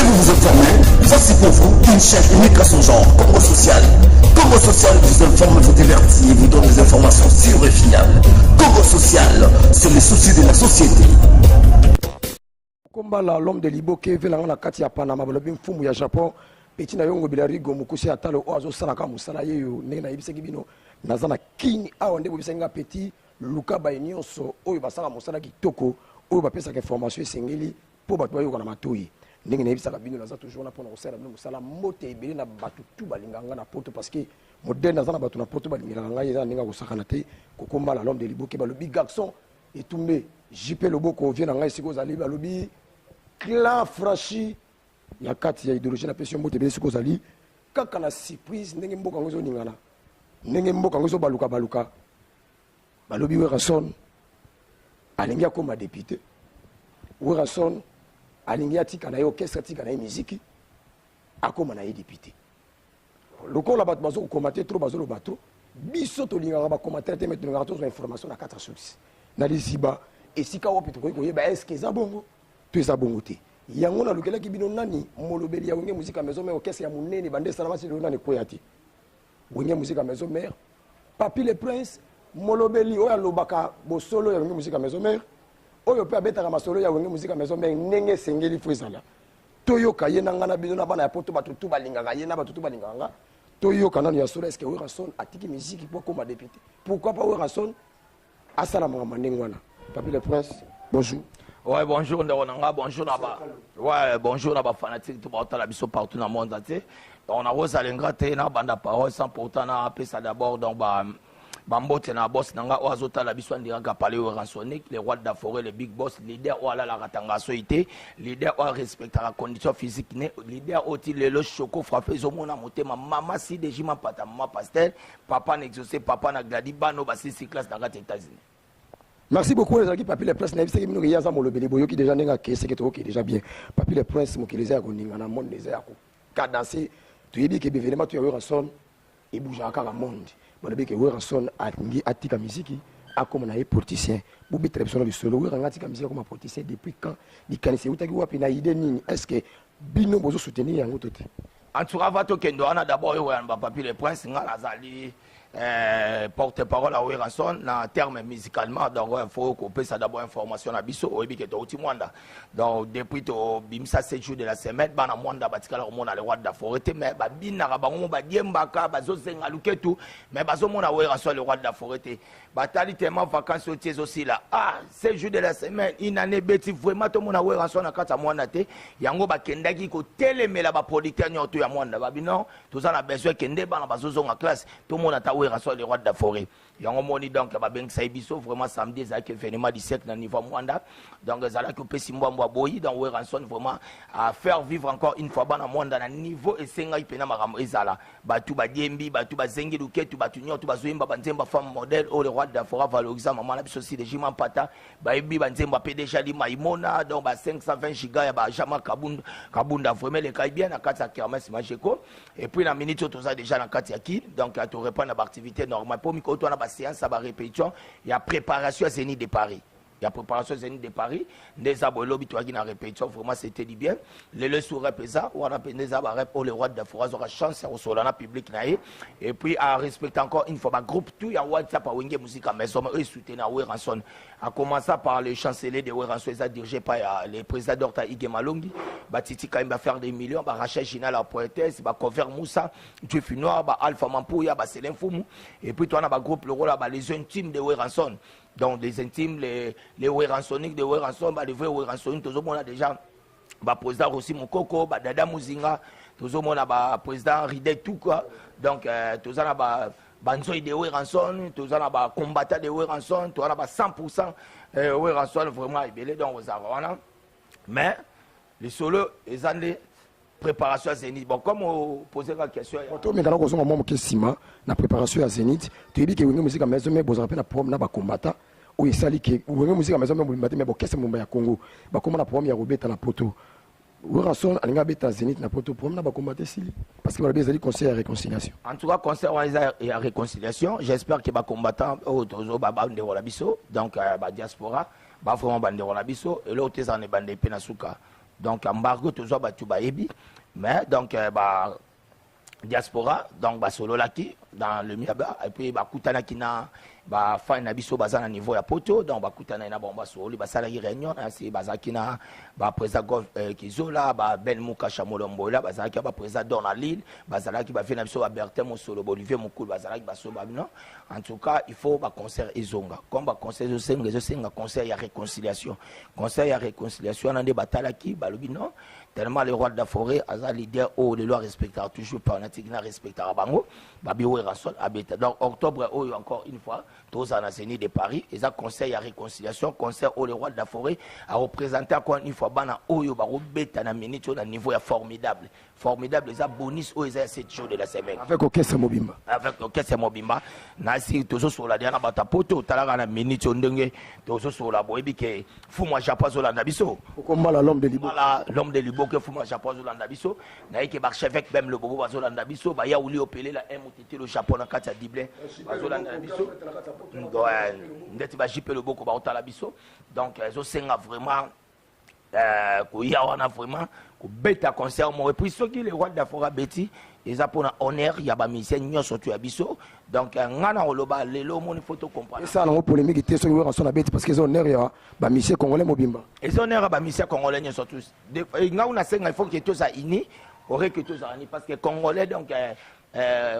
Voulez-vous vous informer? Voici pour vous une chaîne unique à son genre, Congo Social. Congo Social vous informe, vous divertit et vous donne des informations sûres et fiables. Congo Social, c'est les soucis de la société. Kombala l'homme de Libo qui est là kati ya Panama balobi mfumu ya Japon petit na yongo bilarigo mukusi atalo ozo salaka musala yeyo ndenge na yebiseki bino nazana king awa ndebo bisenga petit luka ba nyonso oyo basala musala kitoko oyo bapesa information esengeli po bato bayoka na matoyi ndenge na yebisaka bino naza toujours na pona kosala bino musala mote ebele na bato tu balinganga na poto parce que moderne nazana bato na poto balinganga ngai eza ndenge kosakana te kokombala l'homme de Libo ke balobi garçon etumbe JP Loboko vient na ngai siko zali balobi clan franchi ya kati ya idéologie na pression mote bele siko zali kaka na surprise ndenge mboka ngozo ningana ndenge mboka ngozo baluka balobi Werason alingi akoma député Werason alingi atika na orchestre atika na musique akoma na député lokola bato bazo kokomate trop bazo loba trop biso tolingaka ba commentaire te mettre ngaka tozo information na 4 sources na lisiba esika wapi tokoki koyeba est-ce que za bongo to eza bongo te yango na lukelaki bino nani molobeli ya wenge muzika maison mère orchestre ya munene bande salama si nani koya te wenge muzika maison mère Papi le Prince molobeli oyo alobaka bosolo ya wenge muzika maison mère oyo pe abetaka masolo ya wenge muzika maison mère ndenge sengeli frizala toyoka ye nanga na bino na bana ya poto bato tu balingaka ye na bato tu balingaka toyoka nani ya solo est-ce que Werason atiki musique pour comme député pourquoi pas Werason asala mama ndengwana Papi le Prince bonjour. Ouais, bonjour Ndonanga, bonjour là-bas. Ouais, bonjour là-bas fanatique tout partout la biso partout dans le monde entier. On a Rosalenga te na banda parole sans pourtant na appelé ça d'abord donc bambote na boss nanga oazota la biso ndiranga parler au Ransonic, les rois de la forêt, les big boss, leader ou ala la ratanga soité, leader ou respecter la condition physique né, leader aussi le choco frappé zo mona motema mama si déjà pata mama pastel, papa n'exaucé, papa na gladi bano ba 6 classe dans les États-Unis. Merci beaucoup les amis Papi le Prince na biseki bino yaza molobeli boyoki déjà ndenga kese ke to ki déjà bien Papi le Prince mokeleza ya koninga na monde les ya ko cadencer to yebi ke événement to ya Werason et bouger aka la monde balobi ke Werason atingi atika musique akoma na politicien bubi traditionnel du solo Werason atika musique comme politicien depuis quand di kanise utaki wapi na idée nini est-ce que bino bozo soutenir yango tote en tout cas va to kendo ana d'abord yo ya Papi le Prince ngala zali porte-parole à Werason en termes musicalement donc il faut couper ça d'abord information à biso au bique to timwanda donc depuis to bimsa 7 jours de la semaine bana mwanda batikala komona le roi de la forêt mais ba binaka bango ba diembaka bazo zenga luketu mais bazo mona Werason le roi de la forêt batali tellement vacances aussi là 7 jours de la semaine une année bêti vraiment to mona Werason na kata mwanda te yango bakendaki ko telemela ba producteur nyoto ya mwanda babino tozana besoin kende bana bazo zonga classe to mona ta Werason le roi de la forêt yango moni donc ba beng saibiso vraiment samedi ça que événement du siècle na niveau mwanda donc zala que pesi mbwa boyi donc Werason vraiment à faire vivre encore une fois bana mwanda na niveau esenga ipena makambo ezala batu ba diembi batu ba zengi luketu batu nyoto bazoyemba banzemba femme modèle o le roi de la forêt valoriser maman na biso si de jima pata ba ebi banzemba pe déjà li maimona donc ba 520 giga ya ba jama kabunda vraiment le kai bien na kati ya kermesse majeko et puis na minute tout ça déjà na kati ya ki donc à te répondre à activité normale pour miko to na ba séance ba répétition il y a préparation à Zénith de Paris. Il y a préparation Zénith de Paris. Des abolobi toi qui na répétition vraiment c'était du bien. Le sourire pesa ou on a des abarep au le roi de forêt aura chance au solana public naé et puis à respecter encore une fois ba groupe tout ya WhatsApp à Wenge musique à maison et soutenir Werason a commencé par le chancelier de Werason dirigé par le président Dr Ige Malongi Batiti quand même va faire des millions ba Rachel Gina la poétesse ba Cover Moussa tu Noir ba Alpha Mampouya ba Céline Foumou et puis toi on a ba groupe le rôle ba les intimes de Werason donc les intimes les Werasoniques de Werason ba les vrais Werasoniques tout le monde a déjà ba président aussi mon coco ba Dada Muzinga tout le monde a ba président Ride tout quoi donc tout ça na ba banzoy de Werason tout ça na ba combattant de Werason tout ça ba 100% Werason vraiment ibelé donc aux arwana mais les solos les années préparation à Zénith. Bon, comme on posait la question. Quand on a besoin de moment sima na préparation à Zénith, tu dis que la musique à maison mais vous rappelez la prom na ba combattant ou il sali que la musique à maison mais vous mais bon qu'est-ce que mon ya Congo. Ba comment la prom ya robeta na poto. Werason alinga beta Zénith na poto prom na ba combattre sili parce que on a besoin de conseil à réconciliation. En tout cas conseil à réconciliation, j'espère que ba combattant au tozo ba bande wala biso donc ba diaspora ba vraiment bande wala biso et l'autre ça ne bande pe na suka. donc embargo toujours batu bayebi mais donc diaspora donc basolo laki dans le miaba et puis bakutana kina ba fin na biso bazana niveau ya poto donc bakutana na bomba solo basala réunion c'est bazakina ba président kizola ba Ben Muka Chamolombola bazaki ba président Donalil bazalaki ba fina biso ba Bertin Mosolo Olivier Mukulu bazalaki baso ba non en tout cas il faut ba concert ezonga comme ba concert zo concert ya réconciliation nande batalaki balobi non tellement le roi de la forêt aza leader au les lois respectera toujours par natigna respectera bango babiwe rasol abeta donc octobre encore une fois tous en Assénie de Paris et ça conseil à réconciliation concert au le roi de la forêt à représenter encore une fois bana oyo ba robeta na minute au niveau formidable ça bonus au ça 7 jours de la semaine avec Okessa Mobimba nasi tozo sur la dernière batapoto talaka na minute ndenge tozo sur la boyebi ke fuma chapazo la ndabiso kombala l'homme de Libo que fuma chapazo la ndabiso na yeke barchevêque même le bobo bazo la ndabiso ba ya uli opelé la MTT le Japon na kati ya dible bazo la ndabiso ndeti ba jipe le boko ba otala biso donc zo senga vraiment ko ya wana vraiment ko beta concert mo et puis ceux qui les rois d'Afora beti eza pona honneur ya ba musicien nyonso tu ya biso donc ngana oloba lelo moni photo comprendre ça na polémique te soki wa sona beti parce que ça honneur ya ba musicien congolais Mobimba et honneur ba musicien congolais nyonso tous ngana senga il faut que tous ça ini aurait que tous ça ini parce que congolais donc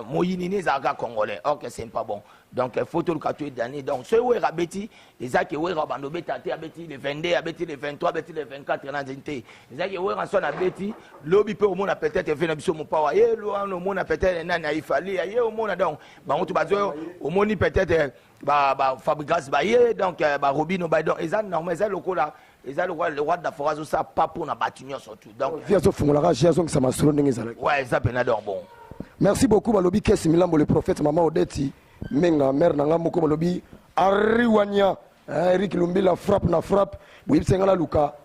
moyinine zaga congolais ok c'est pas bon donc photo le 4 d'année donc ce ouais rabeti ezaki ouais rabando betante abeti le 22 abeti le 23 abeti le 24 na nzinte ezaki ouais ranso na beti lobi pe au monde peut-être fait na biso mo pawa ye lo no monde peut-être na na ifali ye au monde donc ba on tu bazo au monde peut-être ba Fabregas ba ye donc ba Robino ba donc ezan normal ça lokola eza le roi de la forage ça pas pour na batunyo surtout donc via zo fungolaka jason ça m'a solo ndenge ezalaki ouais ça pena donc bon. Merci beaucoup balobi Kesi Milambo le prophète maman Odeti menga mère nanga moko balobi Ariwania Eric Lumbila frappe na frappe boyib sengala luka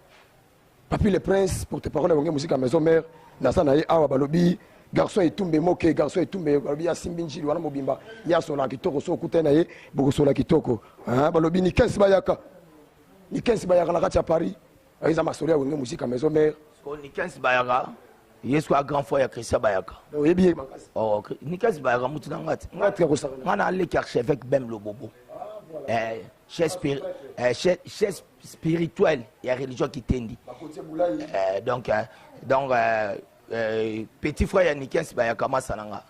Papi le prince pour te parole ngé musique à maison mère na sana ye awa balobi garçon etumbe moke garçon etumbe balobi ya simbinji wana mobimba ya sola kitoko so kutena ye boko sola kitoko balobi ni Kesi bayaka na kati ya Paris aiza masolo ya ngé musique à maison mère ni Kesi bayaka yesu a grand frère Christian Bayaka oyebi oh Nikasi Bayaka mutina ngati ngana aleki archevêque bem le bobo chef spirituel et religion qui tendi donc petit frère Nikasi Bayaka masananga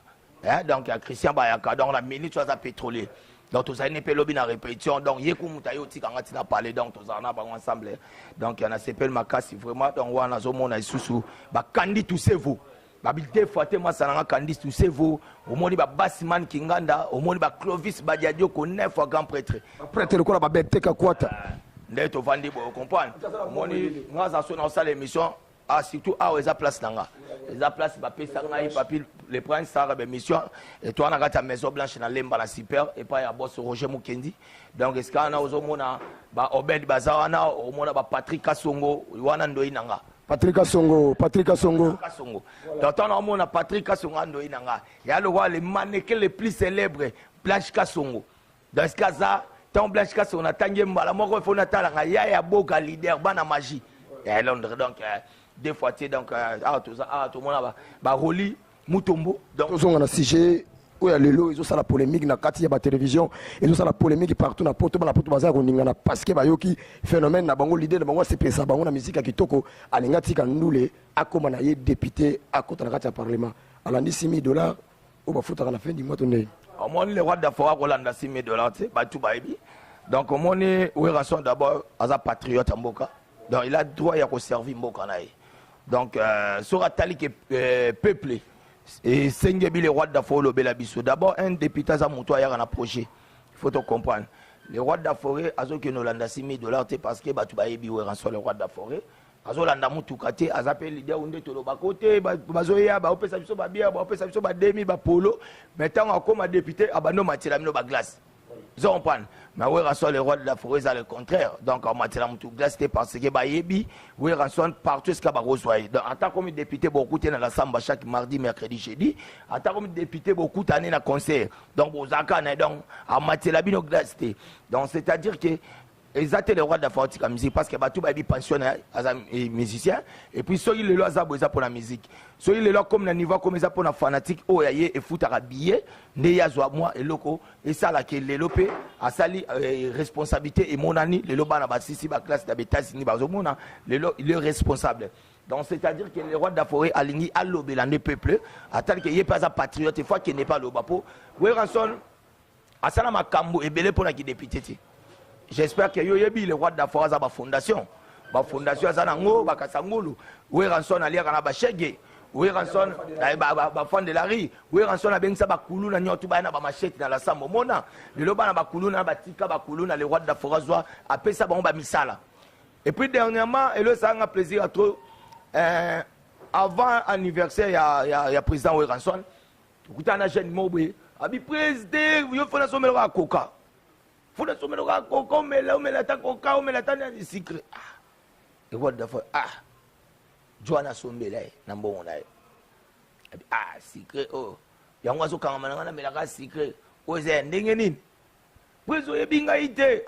donc Christian Bayaka donc la ministre de pétrolier donc tous ça n'est pas lobby na répétition donc yeku mutayo tika ngati na parler donc tous ça na ba ensemble donc il y en a s'appelle makasi vraiment donc wana zo mona isusu ba kandi tous c'est vous ba bilté faté ma sananga kandi tous c'est vous au moni ba Basiman Kinganda au moni ba Clovis Badiadio ko 9 fois grand prêtre le ko ba beteka kwata ndeto vandi bo comprendre moni ngaza so na salle émission ah surtout ah eza place nanga eza place ba pesa ngai papi le prince sara be mission et toi na kata maison blanche na lemba la super et pas ya boss Roger Mukendi donc est-ce kana ozomona ba Obed Bazawana omona ba Patrick Kasongo wana ndoi nanga Patrick Kasongo donc on omona Patrick Kasongo ndoi nanga ya le roi le mannequin le plus célèbre Blanche Kasongo dans ce cas ça tant Blanche Kasongo na tangi mbala moko fona talanga ya boka leader bana magie et Londres donc des fois donc tout le monde ba Roli Mutombo donc on a sujet où il y a lelo ils ont ça la polémique na kati ya ba télévision ils ont ça la polémique partout na poto baza ko ningana parce que bayoki phénomène na bango l'idée na bango c'est pesa bango na musique ya kitoko alingati ka ndule akoma na ye député akota na kati ya parlement alandi $6,000 au ba futa na fin du mois tonné au moins le roi d'Afora Rolanda $6,000 c'est ba tout baby donc au moins oui raison d'abord aza patriote mboka donc il a droit ya ko servir mboka na ye donc sera tali que peuple et Sengebi le roi d'Aforo bela biso d'abord un député à Moutoua ya na projet il faut te comprendre le roi d'Aforo azo que Nolanda $6,000 parce que batu ba yebi we ranso le roi d'Aforo azo landa mutuka te azape leader unde to loba côté bazo ya ba opesa biso ba bia ba opesa biso ba demi ba polo maintenant akoma député abano matela mino ba glace ils comprennent mais oui rançon le roi de la forêt c'est le contraire donc en matière de glace c'était parce que bah yebi oui rançon partout ce qu'il a reçu donc en tant que député beaucoup dans la samba chaque mardi mercredi jeudi en tant que député beaucoup année na conseil donc aux akane donc en matière de glace donc c'est à dire que exacté les rois d'informatique à musique parce que tout va être pensionnaire et musicien et puis ceux qui le leur ça pour la musique ceux qui le leur comme le niveau comme ça pour la fanatique oh yaye et foot à billet ne yazwa moi et loco et ça là que les lopé à sali responsabilité et mon ami les loba na basisi ba classe d'habitation ni bazomona le responsable. Donc c'est-à-dire que les rois d'Aforé aligné à l'obélande peuple à tel qu'il n'y ait pas un patriote fois qu'il n'est pas le bapo oui ranson à ça ma cambo et belé pour la qui député. J'espère que yoyebi le roi d'Aforé a ba fondation za nango ba kasangulu oui ranson ali kana ba chege oui ranson ba fond de la rue oui ranson a bengisa ba kulu na nyotu ba na ba machete na la sambo mona le loba na ba kulu na ba tika ba kulu na le roi d'Aforé zwa apesa ba misala. Et puis dernièrement et le ça a plaisir à trop avant anniversaire il y a président Weranson écoutez un jeune mobile abi président il faut la sommer à coca faut la sommer à coca mais là mais la ta coca mais la ta ni secret et what the fuck Joanna Sombela number 1 secret oh yango zo kanga mana mais la secret oze ndenge nini prezo yebinga ite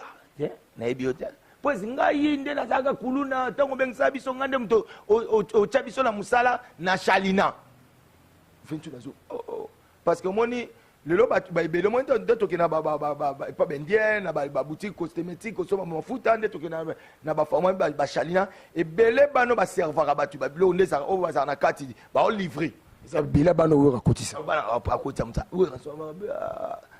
na ebiotel pues ngai nde nazaka kuluna tango bengisa biso ngande mto o chabiso na musala na Shalina fintu nazo parce que moni lelo ba ibele mo nto tokena ba bendien na ba boutique cosmétique osoma mafuta nde tokena na ba forma ba Shalina et belé bano ba servara batu ba bilo ndeza o baza na kati ba o livrer ça bila bano wo rakotisa bana akotisa mta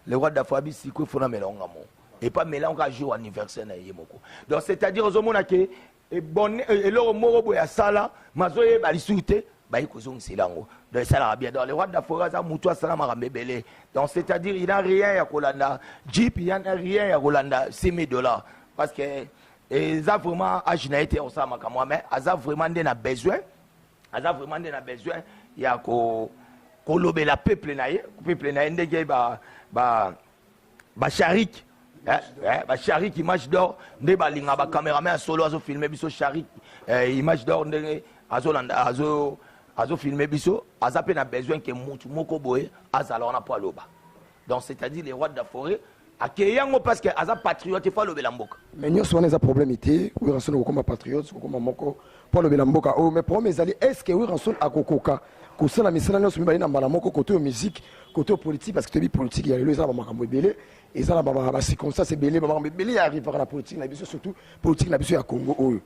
le roi d'Afrique si ko fona melonga mo et pas mélanger un jour anniversaire na yemoko. Donc c'est-à-dire aux hommes que et bon et leur moro boya sala mazoye balisute ba ikozong silango. Donc ça la bien dans le roi d'Afrique ça mutua sala marambebele. Donc c'est-à-dire il n'a rien à Kolanda Jeep il n'a rien à Kolanda $6,000 parce que et ça vraiment agina été au sama comme moi mais ça vraiment n'a besoin il y a ko lobe la peuple na ndege ba charik Charik image d'or nde balinga ba cameraman solo azo filmer biso Charik image d'or ndenge azo filmer biso azape na besoin que mutu moko boye azala na po loba. Donc c'est-à-dire les rois d'Aforé akeyango parce que aza patriote fa lobela mboka mais nyo sona za problème ité oui ranson ko comme patriote ko comme moko po lobela mboka oh mais problème ezali est-ce que oui ranson akokoka kosala misala nyo sumi bali na mbala moko côté musique côté politique parce que tu politique il y a le ça ba makambo ebele et ça ba circonstance ebele ba makambo ebele arrive par la politique na biso surtout politique na biso ya Congo oyo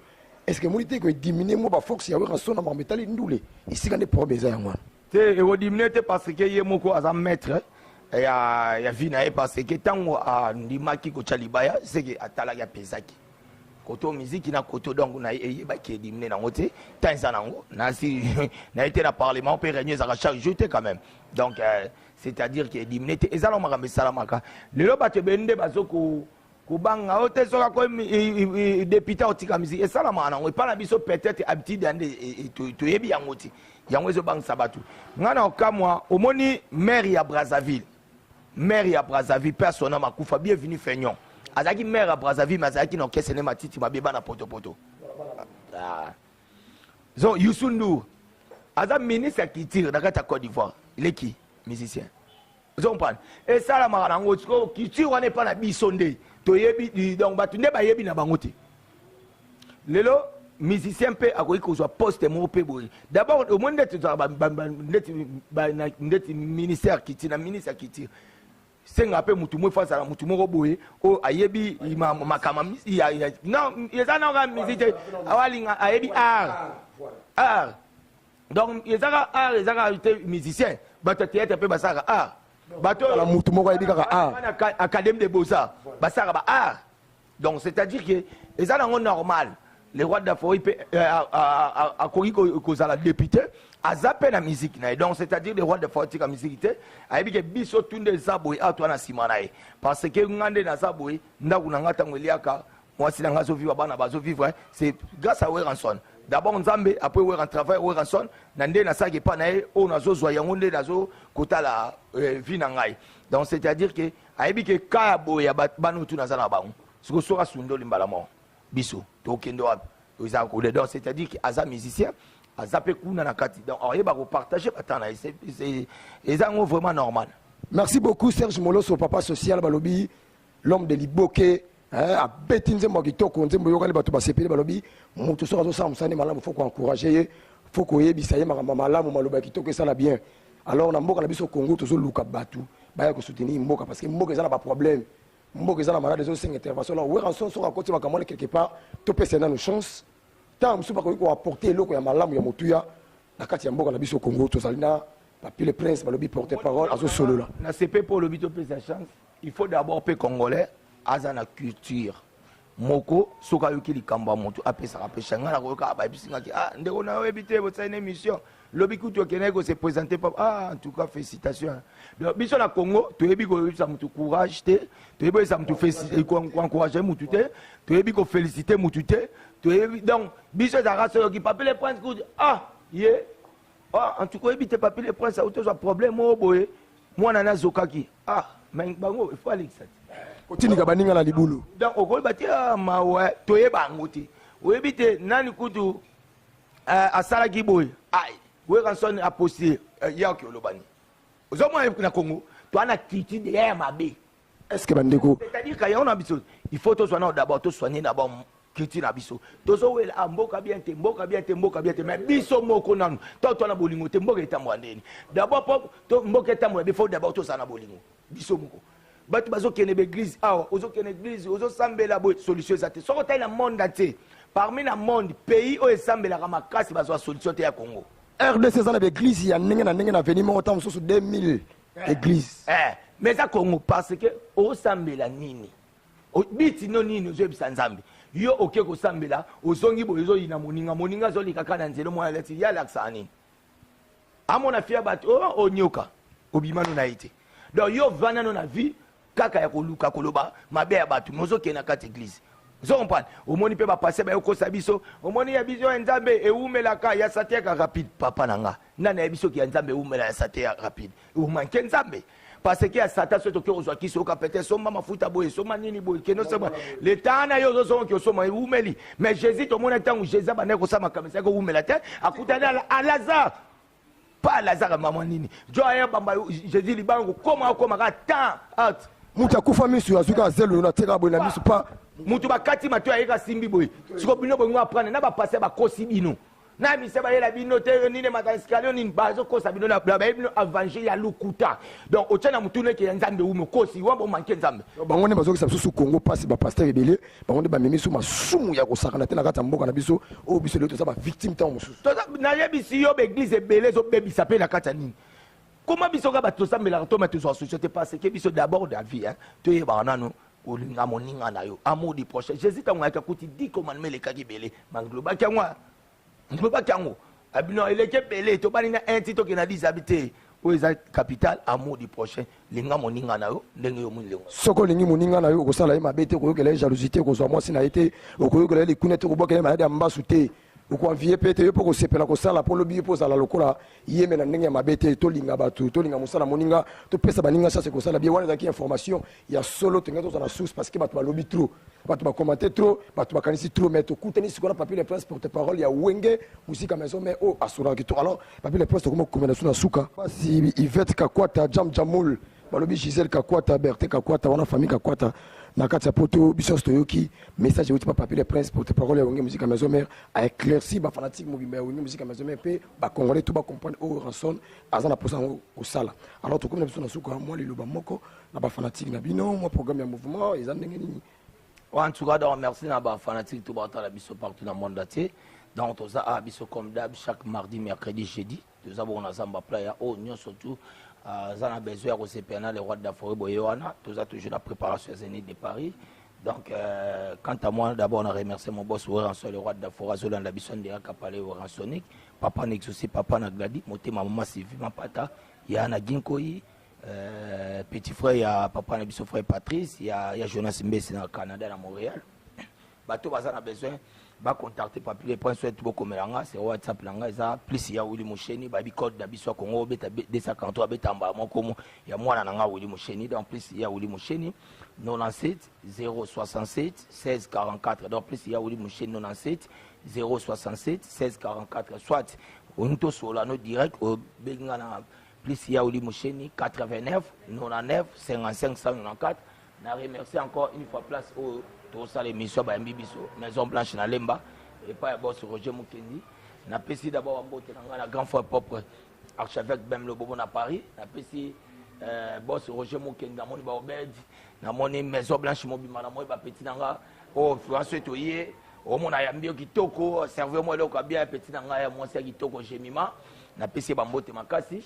est-ce que monité ko diminuer mo ba force ya ranson na ba metali ndule ici quand des problèmes za yango te e diminuer parce que yemoko aza maître ya vina parce que tango ndimaki ko chalibaya c'est que atala ya pesaki koto musique na koto donc na yeba ki diminuer nango te tanza nango na si na été na parlement peut régner ça chaque jour quand même donc c'est-à-dire que diminuer te ezalo makambe salamaka lelo bato bende bazoko kubanga ote soka ko député otika musique et salama nango pas na biso peut-être habitude ande to yebi yango ti yango ezo bang sabatu ngana okamwa omoni maire ya Brazzaville personne makufa bienvenue Feignon azaki maire à Brazzaville mais azaki no kesene matiti mabeba na poto zo Youssou Ndour aza ministre qui tire dans la Côte d'Ivoire il est qui musicien vous comprenez et ça la marango qui tire on n'est pas na bisonde to yebi donc batu ne ba yebi na bangote lelo musicien pe akoki kozwa poste mo pe boy d'abord au moins d'être ministère qui tire na ministre qui tire senga pe mutu mo face à mutu moko boye o ayebi makama non yezana nga musicien awalinga ayebi art donc yezaka musicien bato théâtre pe basaka art bato la mutu moko ayebi kaka art académie de beaux-arts basaka ba art donc c'est-à-dire que ezana ngo normal les rois d'Aforé a koki kozala député azape na musique na donc c'est-à-dire les rois d'Aforé tika musique ayebi ke biso tunde zaboy atwa na simanae parce que ngande na zaboy ndaku na ngata ngeliaka mwasi na ngazo vivre bana bazo vivre c'est grâce à Weranson d'abord nzambe après Weran travail Weranson na nde na saki pa na e o nazo zwa yango nde nazo kotala vie na ngai donc c'est-à-dire que ayebi ke ka boya banu tu nazana bango siko sora sundo limbala mo biso tokendo donc c'est-à-dire que aza musicien azape kuna na kati donc on va partager batana c'est vraiment normal. Merci beaucoup Serge Moloso papa social balobi l'homme de Liboke abeti nzembo ya kitoko nzembo yokali bato basepeli balobi moto soki azosala mosani malamu faut koencourage ye faut koyebisa ye makambo malamu maloba ya kitoko esala bien. Alors na mboka na biso Congo tozoluka bato baya kosoutenir mboka parce que mboka eza na baproblème mboka eza na malade ezosenga intervention na weranson soki akoti makambo wana quelque part topesa nano chance ntango mosusu bakoki koapporte eloko ya malamu ya motuya na kati ya mboka na biso Congo tozali na papier le prince balobi porte parole azosolola na CP pour lobi topesa chance il faut d'abord pe congolais aza na culture moko soka yoki likambo ya motu apesaka pe shanga na koyoka bayebisingaki ndeko na oyebi te bosala une émission lobi kutu okende kose présenter papa en tout cas félicitations donc biso na Congo toyebi koyebisa motu courage te toyebi koyebisa motu encourager motu te toyebi koféliciter motu te toyebi donc biso ezalaka soyoki papier le prince kutu ye en tout cas oyebi te papier le prince autozwa problème oyo boye mwana nazokaki mais bango il faut alekisa kotinika baninga na libulu donc okoyeba te mawe toyeba yango te oyebi te nani kutu asalaki boye weranson apostile yaki olobani ozomona na Congo toana kiti de ya mabe est-ce que bandeko c'est-à-dire que yaona biso il faut to soigner d'abord to soigner d'abord kiti na biso tozowela mboka bien te mboka bien te mboka bien te mais biso moko nanu to na bolingo te mboka etambo ndeni d'abord to mboka etambo il faut d'abord to sana bolingo biso moko bato bazokende l'église ozokende église ozosambela boye solution ezate soko tayi na monde ate parmi na monde pays oyo esambelaka makasi bazwa solution te ya Congo RDC eza na baeglise ya ndenge na ndenge na veni moko ntango mosusu 2000 église mais eza Congo parce que osambela nini bitino nini ozoyebisa nzambe yo oke kosambela ozongi boye ozoyina moninga azolikaka na nzela mwana leti yalakisa nini amona fia bato onyoka obimano na ye te donc yo vanano na vie kaka ya koluka koloba mabe ya bato mozokende na kati église ozokompane omoni mpe bapase bayokosa biso omoni ya biso ya nzambe ewumelaka ya sate yaka rapide papa na nga nani ya biso ki ya nzambe ewumela ya sate ya rapide omanke nzambe parce que ya sata so toke ozwa kisi oka pete somba mafuta boye soma nini boye keno soma le tana yo ozosoma ki osoma ewumeli mais Jésus tomona ntango Jésus abandaki kosala makamisa yako ewumela te akutani à Lazare pas Lazare maman nini jo aya bamba Jésus libango koma ka temps out mutu akufa misu azuka zelo na teka boye na misu pa mutu bakati mato ayeka simbi boye siko bino bongo aprendre na bapase bakosi bino na mise bayela bino te nini matansikalo nini bazokosa bino na bayebino évangile ya lukuta donc otiana mutu neke ya nzambe ume kosi wambo manke nzambe bango nde bazokisa biso Congo pasi bapasteur ebele bango nde bamemi so masumu ya kosakana te na kati ya mboka na biso oyo biso leo toza bavictime ntango mosusu nayebisi yo baeglise ebele ezobebisa mpe na kati ya nini comment biso ka bato tosambelaka to matozwa société parce que biso d'abord de la vie toyebaka nano olinga moninga na yo amour du prochain Jésus ntango ayaka kuti 10 commandements elekaki ebele manglobaki yango abino eleki ebele tobani na 1 ti tokende na 10 habité oyo eza capital amour du prochain linga moninga na yo ndenge yo moninga soki olingi moninga na yo okosala ye mabe te okoyokela ye jalousie te okozwa mwasi na ye te okoyokela ye likuna te okobwakela ye maladi ya mbasu te okoanvie pe te yo mpo kosepela kosala mpo lobi ye mpo ozala lokola yeme na ndenge ya mabe te tolinga bato tolinga mosala moninga topesa baninga chance kosala bie wana ezalaki information ya solo tonge tozwa na source parce que bato balobi trop bato bakomante trop bato bakanisi trop mais tokutani sikoyo na papier le prince porte parole ya wenge musika maison mais oyo asolaki to alors papier le prince tokoma kokomela so na suka basi Yvette Kakwata Jamul balobi Gisèle Kakwata Berthe Kakwata wana famille Kakwata na kati ya poto biso toyoki message euti pa papier le prince porte parole ya wenge musika maison mère a éclairci ba fanatique mobimba ya wenge musika maison mère pe ba congolais to ba comprendre o ranson azana posa osala alors tokomela biso na suka moi liloba moko na ba fanatique na bino moi programme ya mouvement ezana ndenge nini en tout cas donc merci na ba fanatique to ba tala biso partout dans le monde entier donc toza a biso comme d'hab chaque mardi mercredi jeudi toza bon ensemble playa o nyon surtout zana besoin ya kosepena les rois d'Afrique boyewana toza toujours la préparation Zénith de Paris donc quant à moi d'abord on a remercié mon boss Oranson le roi d'Afrique Zola la biso ndira kapale Oransonic papa n'exauce papa na gladi motema maman Sylvie Mapata ya na Ginkoi petit frère ya papa na biso frère Patrice ya Jonas Mbesi na Canada na Montréal bato bazana besoin ba contacter papier le prince tout beaucoup melanga c'est WhatsApp langa ça plus ya Willy Musheni ba bi code na biso Congo beta 243 beta mba moko ya mwana nanga Willy Musheni donc plus ya Willy Musheni 97 067 16 44 donc plus ya Willy Musheni 97 067 16 44 soit on to solano direct au benga na plus ya Willy Musheni 89 99 55 194 na remercier encore une fois place au tout ça l'émission ba Mbibiso Maison Blanche na Lemba et pas boss Roger Mukendi na pesi d'abord mbote na grand frère propre archevêque Bem Lobobo na Paris na pesi boss Roger Mukendi na moni ba Obed na moni Maison Blanche mobima na moi ba petit nanga oh François Toye o mona yambio kitoko serveur moi loko bien petit nanga ya moi c'est kitoko Jemima na pesi ba mbote makasi.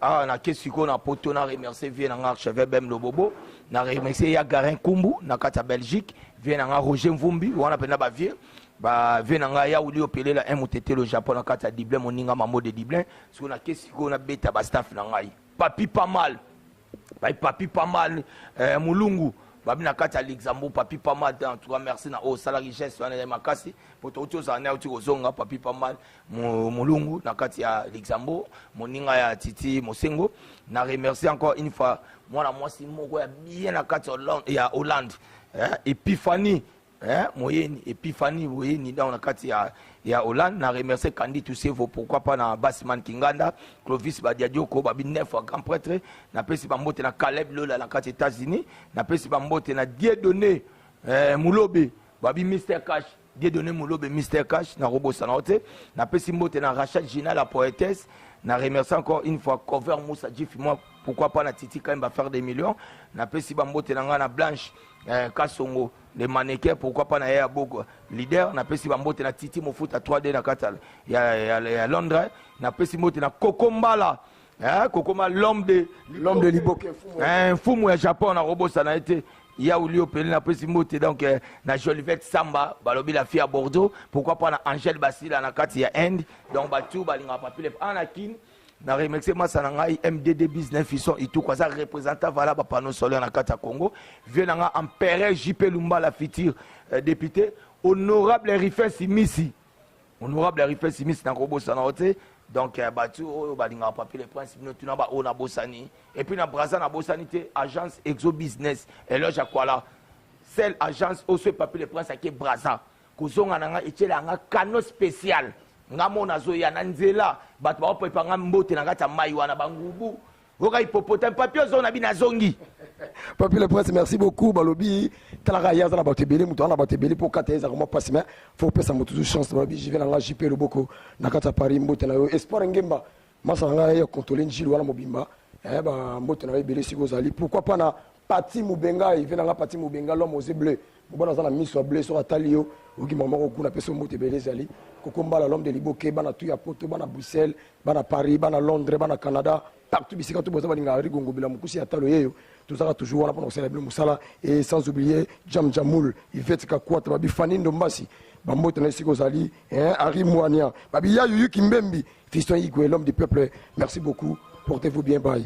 Ah, na kesiko na poto na remercier vie na archevêque Bem Lobobo na remercier ya Garin Kumbu na kata Belgique vie na Roger Mvumbi wana pena ba vie ba vie na ya uli opelé la MTT le Japon na kata Diblin moninga mamo de Diblin so na kesiko na beta ba staff na ngai papi pas mal mulungu babi na kata Luxembourg papi pas mal en tout cas merci na au salarié geste na makasi poto to za na uti kozonga papi pas mal mulungu na kata ya Luxembourg moninga ya Titi Mosengo na remercier encore une fois moi si moko ya bien na kata ya Hollande Epiphanie moyeni Epiphanie moyeni dans la kata ya Hollande na remercier Candy Toussevo pourquoi pas na Basman Kinganda Clovis Badiadioko babi 9 grand prêtre na pesi bambote na Caleb Lola na kata États-Unis na pesi bambote na Dieudonné Moulobe babi Mr Cash Dieudonné Moulobe Mr Cash na Robo Sanote na pesi mbote na Rachel Gina la poétesse na remercier encore une fois Cover Moussa Jiff moi pourquoi pas na Titi quand même va faire des millions na pesi bambote na ngana Blanche Kasongo les mannequins pourquoi pas na ya boko leader na pesi bambote na Titi Mofuta 3D na kata ya Londres na pesi mbote na Kokombala Kokombala l'homme de Liboke fumu ya Japon na Robo sana été ya ulio pelé na pesi mbote donc na Jolivette Samba balobi la fille à Bordeaux pourquoi pas na Angèle Basila na kata ya Inde donc batu balinga papile anakin na remercier masa na ngai MDD Business Fisson et tout quoi ça représentant voilà ba panneau solaire na kata Congo vient na Empereur JP Lumba la futur député honorable Rifin Simisi na Robo Sanote donc batu balinga papier les princes nous tuna ba ona bosani et puis na Brazza na bosanité agence Exo Business et là jakwala celle agence au ce papier les princes qui Brazza kozonga na nga etela nga canot spécial ngamo nazo ya nanzela bat ba opepa nga mbote na kata mai wana bangubu oka hippopotam papier zo na binazongi papier le prince merci beaucoup balobi talaka yaza na batebele muto na batebele pour kata eza comment passer mais faut pesa muto de chance balobi je vais na JP Loboko na kata Paris mbote na yo espoir ngemba masa nga ya contrôler njili wana mobimba ba mbote na yo belé siko zali pourquoi pas na Pati Mubenga il vient na Pati Mubenga l'homme aux bleu bon na mise sur bleu sur atalio oki mama ko kuna peso mbote belé zali Kokombala l'homme de Liboke bana tu ya poto bana Bruxelles bana Paris bana Londres bana Canada partout bisika tout boza balinga rigongo bila mukusi atalo yeyo tout ça toujours wana pour célébrer musala et sans oublier Jam Jamoul Yvette Kakwata babi Fanny Ndombasi bambote na siko zali Henri Moania babi ya Yuyu Kimbembi fiston Igwe l'homme du peuple merci beaucoup portez-vous bien bye.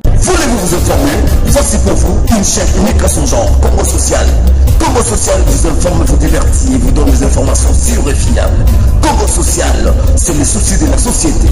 Voulez-vous vous informer? Voici pour vous une chaîne unique à son genre, Congo Social. Congo Social vous informe, vous divertit et vous donne des informations sûres et fiables. Congo Social, c'est les soucis de la société.